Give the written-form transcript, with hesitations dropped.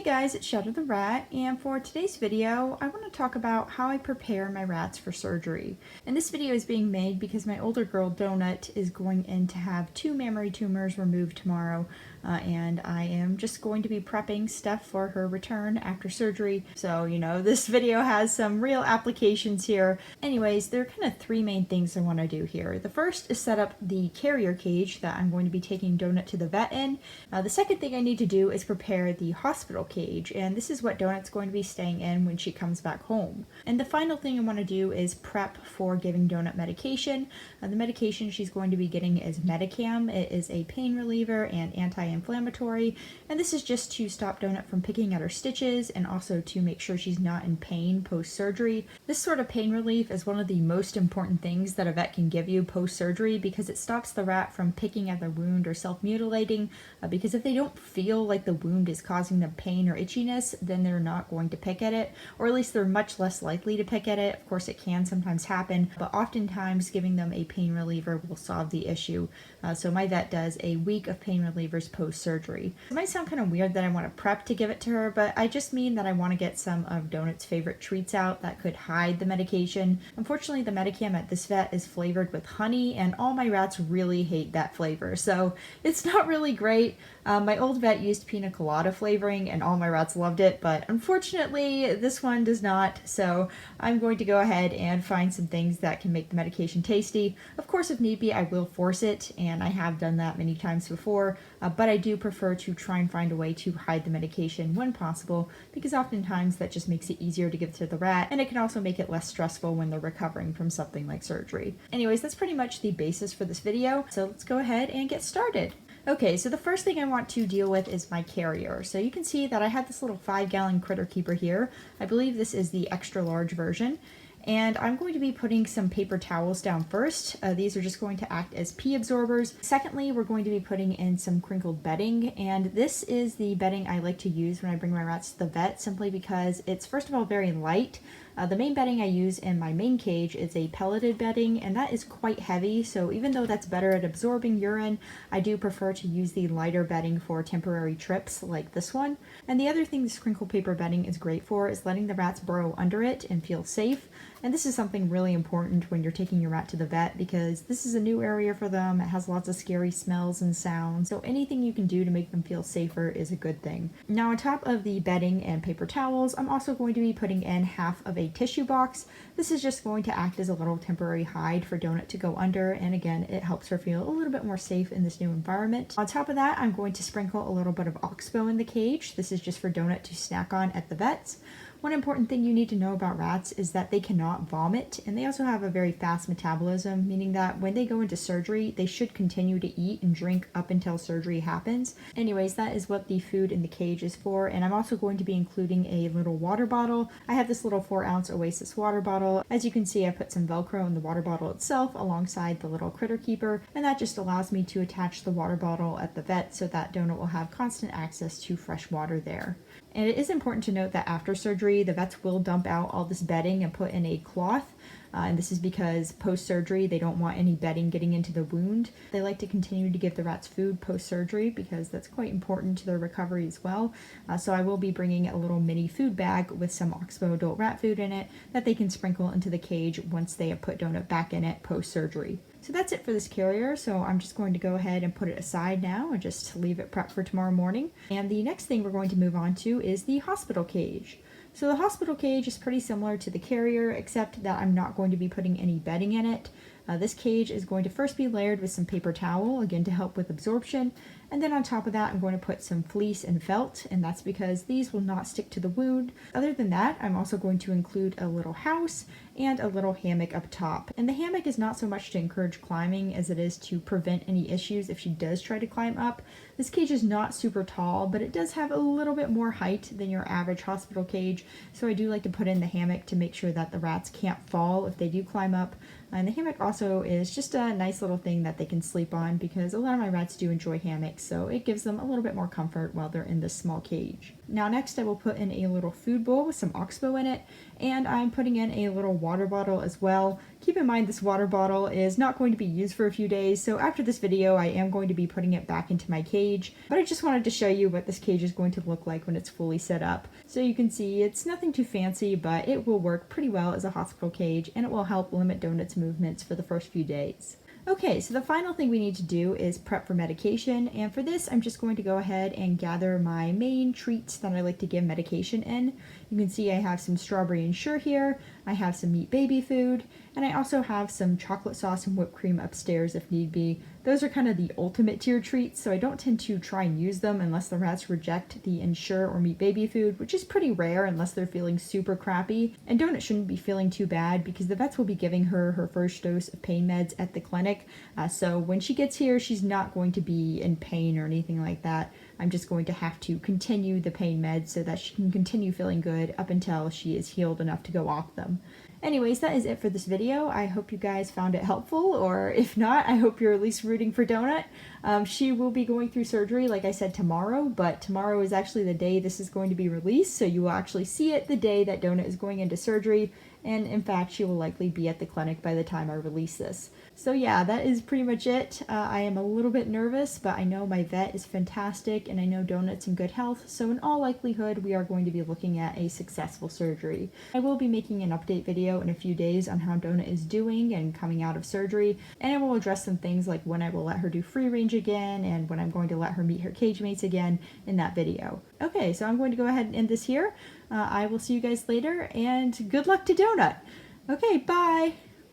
guys, it's Shadow the Rat, and for today's video, I want to talk about how I prepare my rats for surgery. And this video is being made because my older girl, Donut, is going in to have 2 mammary tumors removed tomorrow, and I am just going to be prepping stuff for her return after surgery. So, this video has some real applications here. Anyways, there are kind of 3 main things I want to do here. The first is set up the carrier cage that I'm going to be taking Donut to the vet in. The second thing I need to do is prepare the hospital cage, and this is what Donut's going to be staying in when she comes back home. And the final thing I want to do is prep for giving Donut medication. The medication she's going to be getting is Medicam. It is a pain reliever and anti-inflammatory, and this is just to stop Donut from picking at her stitches and also to make sure she's not in pain post-surgery. This sort of pain relief is one of the most important things that a vet can give you post-surgery because it stops the rat from picking at their wound or self-mutilating, because if they don't feel like the wound is causing them pain or itchiness, then they're not going to pick at it, or at least they're much less likely to pick at it. Of course, it can sometimes happen, but oftentimes giving them a pain reliever will solve the issue. So my vet does a week of pain relievers post-surgery. It might sound kind of weird that I want to prep to give it to her, but I just mean that I want to get some of Donut's favorite treats out that could hide the medication. Unfortunately, the Medicam at this vet is flavored with honey, and all my rats really hate that flavor, so it's not really great. My old vet used pina colada flavoring and all my rats loved it, but unfortunately this one does not, so I'm going to go ahead and find some things that can make the medication tasty. Of course, if need be, I will force it, and I have done that many times before, but I do prefer to try and find a way to hide the medication when possible, because oftentimes that just makes it easier to give to the rat, and it can also make it less stressful when they're recovering from something like surgery. Anyways, that's pretty much the basis for this video, so let's go ahead and get started. Okay, so the first thing I want to deal with is my carrier. So you can see that I have this little 5-gallon critter keeper here. I believe this is the extra large version. And I'm going to be putting some paper towels down first. These are just going to act as pee absorbers. Secondly, we're going to be putting in some crinkled bedding, and this is the bedding I like to use when I bring my rats to the vet, simply because it's first of all very light. The main bedding I use in my main cage is a pelleted bedding, and that is quite heavy, so even though that's better at absorbing urine, I do prefer to use the lighter bedding for temporary trips like this one. And the other thing this crinkle paper bedding is great for is letting the rats burrow under it and feel safe. And this is something really important when you're taking your rat to the vet, because this is a new area for them. It has lots of scary smells and sounds, so anything you can do to make them feel safer is a good thing. Now, on top of the bedding and paper towels, I'm also going to be putting in half of a tissue box. This is just going to act as a little temporary hide for Donut to go under, and again, it helps her feel a little bit more safe in this new environment. On top of that, I'm going to sprinkle a little bit of oxbow in the cage. This is just for Donut to snack on at the vet's. One important thing you need to know about rats is that they cannot vomit, and they also have a very fast metabolism, meaning that when they go into surgery, they should continue to eat and drink up until surgery happens. Anyways, that is what the food in the cage is for, and I'm also going to be including a little water bottle. I have this little 4-ounce Oasis water bottle. As you can see, I put some Velcro in the water bottle itself alongside the little critter keeper, and that just allows me to attach the water bottle at the vet so that Donut will have constant access to fresh water there. And it is important to note that after surgery, the vets will dump out all this bedding and put in a cloth. And this is because post-surgery, they don't want any bedding getting into the wound. They like to continue to give the rats food post-surgery because that's quite important to their recovery as well. So I will be bringing a little mini food bag with some Oxbow adult rat food in it that they can sprinkle into the cage once they have put Donut back in it post-surgery. So that's it for this carrier, so I'm just going to go ahead and put it aside now and just leave it prepped for tomorrow morning. And the next thing we're going to move on to is the hospital cage. So the hospital cage is pretty similar to the carrier, except that I'm not going to be putting any bedding in it. This cage is going to first be layered with some paper towel, again to help with absorption, and then on top of that I'm going to put some fleece and felt, and that's because these will not stick to the wound. Other than that, I'm also going to include a little house and a little hammock up top. And the hammock is not so much to encourage climbing as it is to prevent any issues if she does try to climb up. This cage is not super tall, but it does have a little bit more height than your average hospital cage, so I do like to put in the hammock to make sure that the rats can't fall if they do climb up. And the hammock also is just a nice little thing that they can sleep on, because a lot of my rats do enjoy hammocks. so it gives them a little bit more comfort while they're in this small cage. Now next I will put in a little food bowl with some oxbow in it, and I'm putting in a little water bottle as well. Keep in mind this water bottle is not going to be used for a few days, so after this video I am going to be putting it back into my cage, but I just wanted to show you what this cage is going to look like when it's fully set up. So you can see it's nothing too fancy, but it will work pretty well as a hospital cage, and it will help limit Donut's movements for the first few days. Okay, so the final thing we need to do is prep for medication, and for this I'm just going to go ahead and gather my main treats that I like to give medication in. You can see I have some strawberry Ensure here, I have some meat baby food, and I also have some chocolate sauce and whipped cream upstairs if need be. Those are kind of the ultimate tier treats, so I don't tend to try and use them unless the rats reject the Ensure or meat baby food, which is pretty rare unless they're feeling super crappy. And Donut shouldn't be feeling too bad because the vets will be giving her her first dose of pain meds at the clinic. So when she gets here, she's not going to be in pain or anything like that. I'm just going to have to continue the pain meds so that she can continue feeling good up until she is healed enough to go off them. Anyways, that is it for this video. I hope you guys found it helpful, or if not, I hope you're at least rooting for Donut. She will be going through surgery, like I said, tomorrow, but tomorrow is actually the day this is going to be released, so you will actually see it the day that Donut is going into surgery, and in fact, she will likely be at the clinic by the time I release this. So yeah, that is pretty much it. I am a little bit nervous, but I know my vet is fantastic, and I know Donut's in good health, so in all likelihood, we are going to be looking at a successful surgery. I will be making an update video in a few days on how Donut is doing and coming out of surgery, and I will address some things like when I will let her do free range again, and when I'm going to let her meet her cage mates again in that video. Okay, so I'm going to go ahead and end this here. I will see you guys later, and good luck to Donut! Okay, bye!